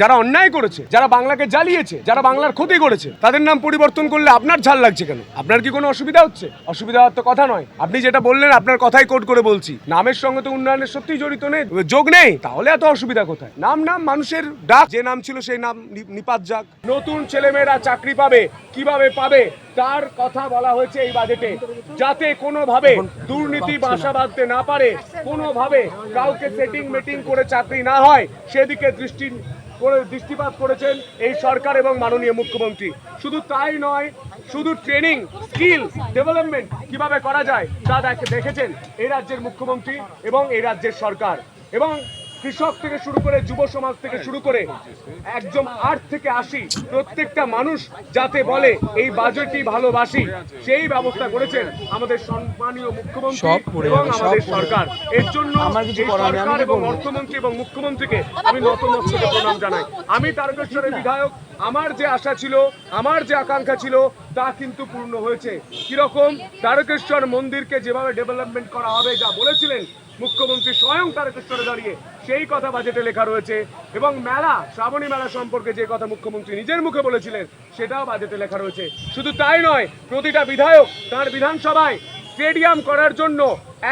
যারা অন্যায় করেছে, যারা বাংলাকে জ্বালিয়েছে, যারা বাংলার ক্ষতি করেছে, তাদের নাম পরিবর্তন করলে আপনার ঝাল লাগছে কেন? আপনার কি কোনো অসুবিধা হচ্ছে? অসুবিধা হওয়ার তো কথা নয়। আপনি যেটা বললেন আপনার কথাই কোট করে বলছি, নামের সঙ্গে তো উন্নয়নের সত্যিই জড়িত নেই, যোগ নেই, তাহলে এত অসুবিধা কোথায়? নাম নাম মানুষের ডাক, যে নাম ছিল সেই নাম নিপাত যাক। নতুন ছেলেমেয়েরা চাকরি পাবে, কিভাবে পাবে তার কথা বলা হয়েছে এই বাজেটে, যাতে কোনোভাবে দুর্নীতি বাসা বাঁধতে না কোনোভাবে কাউকে সেটিং মিটিং করে চাকরি না হয়, সেদিকে দৃষ্টিপাত করেছেন এই সরকার এবং মাননীয় মুখ্যমন্ত্রী। শুধু তাই নয়, শুধু ট্রেনিং স্কিল ডেভেলপমেন্ট কিভাবে করা যায় তা দেখেছেন এই রাজ্যের মুখ্যমন্ত্রী এবং এই রাজ্যের সরকার। এবং কৃষক থেকে শুরু করে যুব সমাজ থেকে শুরু করে একদম 8 থেকে 80 প্রত্যেকটা মানুষ যাতে বলে এই বাজেটই ভালোবাসি, সেই ব্যবস্থা করেছেন আমাদের সম্মানীয় মুখ্যমন্ত্রী এবং আমাদের সরকার। এর জন্য সরকার এবং অর্থমন্ত্রী এবং মুখ্যমন্ত্রীকে আমি নতমস্তকে প্রণাম জানাই। আমি তারকেশ্বরের বিধায়ক, আমার যে আশা ছিল, আমার যে আকাঙ্ক্ষা ছিল তা কিন্তু পূর্ণ হয়েছে। কিরকম? তারকেশ্বর মন্দিরকে যেভাবে ডেভেলপমেন্ট করা হবে যা বলেছিলেন মুখ্যমন্ত্রী স্বয়ং তারকেশ্বরে দাঁড়িয়ে, সেই কথা বাজেটে লেখা রয়েছে। এবং মেলা, শ্রাবণী মেলা সম্পর্কে যে কথা মুখ্যমন্ত্রী নিজের মুখে বলেছিলেন সেটাও বাজেটে লেখা রয়েছে। শুধু তাই নয়, প্রতিটা বিধায়ক তার বিধানসভায় স্টেডিয়াম করার জন্য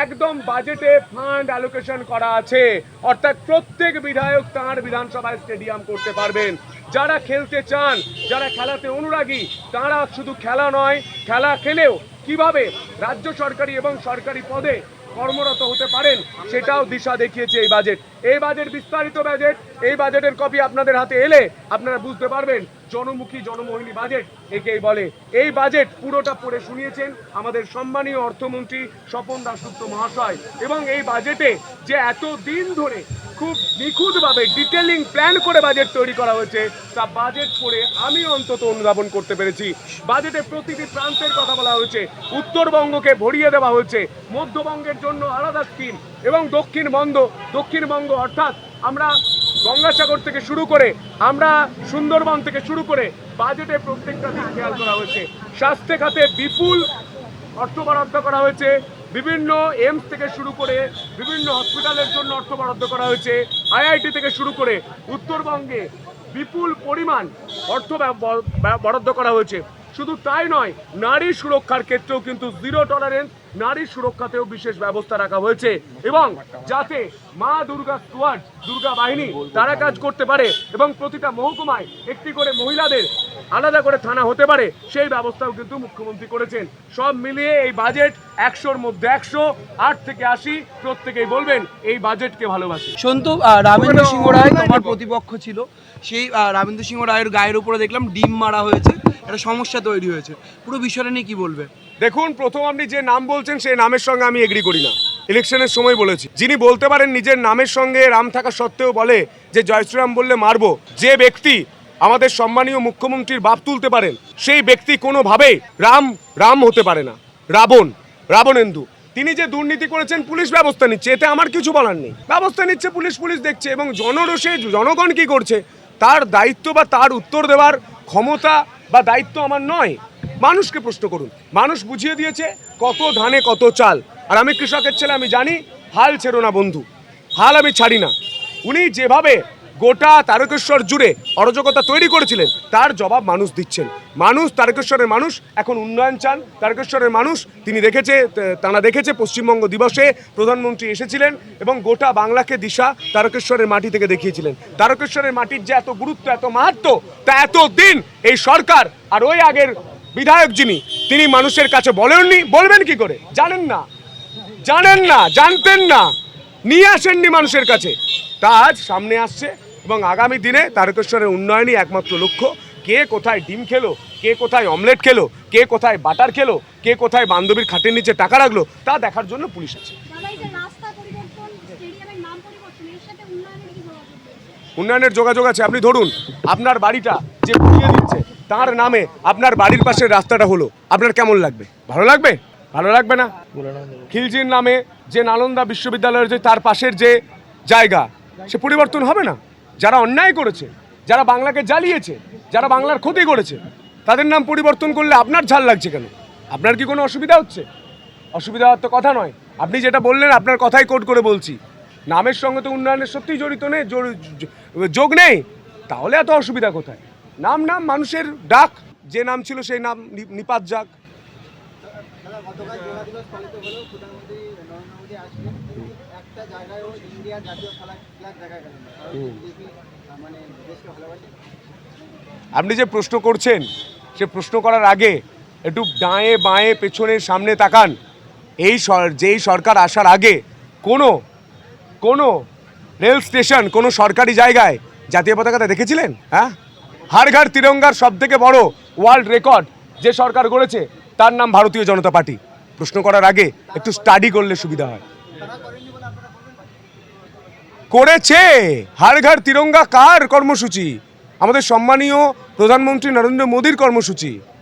একদম বাজেটে ফান্ড অ্যালোকেশন করা আছে, অর্থাৎ প্রত্যেক বিধায়ক তার বিধানসভায় স্টেডিয়াম করতে পারবেন। যারা খেলতে চান, যারা খেলাতে অনুরাগী, তারা শুধু খেলা নয়, খেলা খেলেও কিভাবে রাজ্য সরকারি এবং সরকারি পদে কর্মরত হতে পারেন সেটাও দিশা দেখিয়েছে এই বাজেট। এই বাজেট বিস্তারিত বাজেট, এই বাজেটের কপি আপনাদের হাতে এলে আপনারা বুঝতে পারবেন জনমুখী জনমোহিনী বাজেট একেই বলে। এই বাজেট পুরোটা পড়ে শুনিয়েছেন আমাদের সম্মানীয় অর্থমন্ত্রী স্বপন দাশগুপ্ত মহাশয়। এবং এই বাজেটে যে এত দিন ধরে খুব নিখুঁতভাবে ডিটেলিং প্ল্যান করে বাজেট তৈরি করা হয়েছে তা বাজেট পড়ে আমি অন্তত অনুধাবন করতে পেরেছি। বাজেটে প্রতিটি প্রান্তের কথা বলা হয়েছে, উত্তরবঙ্গকে ভরিয়ে দেওয়া হয়েছে, মধ্যবঙ্গের জন্য আলাদা স্কিম এবং দক্ষিণবঙ্গ অর্থাৎ আমরা গঙ্গাসাগর থেকে শুরু করে আমরা সুন্দরবন থেকে শুরু করে বাজেটে প্রত্যেকটা দিক খেয়াল করা হয়েছে। স্বাস্থ্য খাতে বিপুল অর্থ বরাদ্দ করা হয়েছে, বিভিন্ন এইমস থেকে শুরু করে বিভিন্ন হসপিটালের জন্য অর্থ বরাদ্দ করা হয়েছে, আইআইটি থেকে শুরু করে উত্তরবঙ্গে বিপুল পরিমাণ অর্থ বরাদ্দ করা হয়েছে। শুধু তাই নয়, নারী সুরক্ষার ক্ষেত্রেও কিন্তু জিরো টলারেন্স, নারী সুরক্ষাতেও বিশেষ ব্যবস্থা রাখা হয়েছে। এবং যাতে মা দুর্গা স্কোয়াড, দুর্গা বাহিনী তারা কাজ করতে পারে এবং প্রতিটা মহকুমায় একটি করে মহিলাদের আলাদা করে থানা হতে পারে, সেই ব্যবস্থাও কিন্তু মুখ্যমন্ত্রী করেছেন। সব মিলিয়ে এই বাজেট 100-র মধ্যে 100, 8 থেকে 80 প্রত্যেকেই বলবেন এই বাজেটকে ভালোবাসে। সন্তু, রামেন্দ্র সিংহ রায় তোমার প্রতিপক্ষ ছিল, সেই রামেন্দ্র সিংহ রায়ের গায়ের উপরে দেখলাম ডিম মারা হয়েছে, একটা সমস্যা তৈরি হয়েছে, পুরো বিষয়টা নিয়ে কি বলবে? দেখুন, প্রথম আপনি যে নাম বলছেন সেই নামের সঙ্গে আমি এগ্রি করি না। ইলেকশনের সময় বলেছি, যিনি বলতে পারেন নিজের নামের সঙ্গে রাম থাকা সত্ত্বেও বলে যে জয় শ্রীরাম বললে মারবো, যে ব্যক্তি আমাদের সম্মানীয় মুখ্যমন্ত্রীর বাপ তুলতে পারেন, সেই ব্যক্তি কোনোভাবেই রাম হতে পারে না, রাবণেন্দু। তিনি যে দুর্নীতি করেছেন, পুলিশ ব্যবস্থা নিচ্ছে, এতে আমার কিছু বলার নেই। ব্যবস্থা নিচ্ছে পুলিশ দেখছে। এবং জনরোষে জনগণ কি করছে তার দায়িত্ব বা তার উত্তর দেওয়ার ক্ষমতা বা দায়িত্ব আমার নয়। মানুষকে প্রশ্ন করুন, মানুষ বুঝিয়ে দিয়েছে কত ধানে কত চাল। আর আমি কৃষকের ছেলে, আমি জানি হাল ছেড়ো না বন্ধু, হাল আমি ছাড়ি না। উনি যেভাবে গোটা তারকেশ্বর জুড়ে অরাজকতা তৈরি করেছিলেন তার জবাব মানুষ দিচ্ছেন। তারকেশ্বরের মানুষ এখন উন্নয়ন চান। তারকেশ্বরের মানুষ তারা দেখেছে পশ্চিমবঙ্গ দিবসে প্রধানমন্ত্রী এসেছিলেন এবং গোটা বাংলাকে দিশা তারকেশ্বরের মাটি থেকে দেখিয়েছিলেন। তারকেশ্বরের মাটির যে এত গুরুত্ব, এত মাহাত্ম্য, তা এতদিন এই সরকার আর ওই আগের বিধায়ক যিনি, তিনি মানুষের কাছে বলেননি। বলবেন কি করে? জানেন না, জানতেন না, নিয়ে আসেননি মানুষের কাছে। তা আজ সামনে আসছে এবং আগামী দিনে তারকেশ্বরের উন্নয়নই একমাত্র লক্ষ্য। কে কোথায় ডিম খেলো, কে কোথায় অমলেট খেলো, কে কোথায় বাটার খেলো, কে কোথায় বান্ধবীর খাটের নিচে টাকা রাখলো, তা দেখার জন্য পুলিশ আছে। উন্নয়নের যোগাযোগ আছে। আপনি ধরুন, আপনার বাড়িটা যে ঘুরিয়ে দিচ্ছে তার নামে আপনার বাড়ির পাশের রাস্তাটা হলো, আপনার কেমন লাগবে? ভালো লাগবে? ভালো লাগবে না। খিলজির নামে যে নালন্দা বিশ্ববিদ্যালয়ের যে তার পাশের যে জায়গা, সে পরিবর্তন হবে না। যারা অন্যায় করেছে, যারা বাংলাকে জ্বালিয়েছে, যারা বাংলার ক্ষতি করেছে, তাদের নাম পরিবর্তন করলে আপনার ঝাল লাগছে কেন? আপনার কি কোনো অসুবিধা হচ্ছে? অসুবিধা হওয়ার তো কথা নয়। আপনি যেটা বললেন আপনার কথাই কোট করে বলছি, নামের সঙ্গে তো উন্নয়নের সত্যিই জড়িত নেই, যোগ নেই, তাহলে এত অসুবিধা কোথায়? নাম নাম মানুষের ডাক, যে নাম ছিল সেই নাম নিপাত যাক। দাদা, গতকাল যোগা দিবস পালিত হলো, প্রধানমন্ত্রী নরেন্দ্র মোদী আসলেন, একটা জায়গায়ও ইন্ডিয়ার জাতীয় ফ্ল্যাগ দেখা গেল না। বিজেপি মানে দেশকে ভালোবাসে। আপনি যে প্রশ্ন করছেন, সে প্রশ্ন করার আগে একটু ডাঁয়ে বাঁয়ে পেছনে সামনে তাকান। যেই সরকার আসার আগে কোনো রেল স্টেশন, কোনো সরকারি জায়গায় জাতীয় পতাকাটা দেখেছিলেন? হ্যাঁ, হর ঘর তিরঙ্গার সব থেকে বড় ওয়ার্ল্ড রেকর্ড যে সরকার গড়েছে তার নাম ভারতীয় জনতা পার্টি। প্রশ্ন করার আগে একটু স্টাডি করলে সুবিধা হয়। তারা করেননি বলে আপনারা করবেন? করেছে। হর ঘর তিরঙ্গা কার কর্মসূচি? আমাদের সম্মানীয় প্রধানমন্ত্রী নরেন্দ্র মোদীর কর্মসূচি।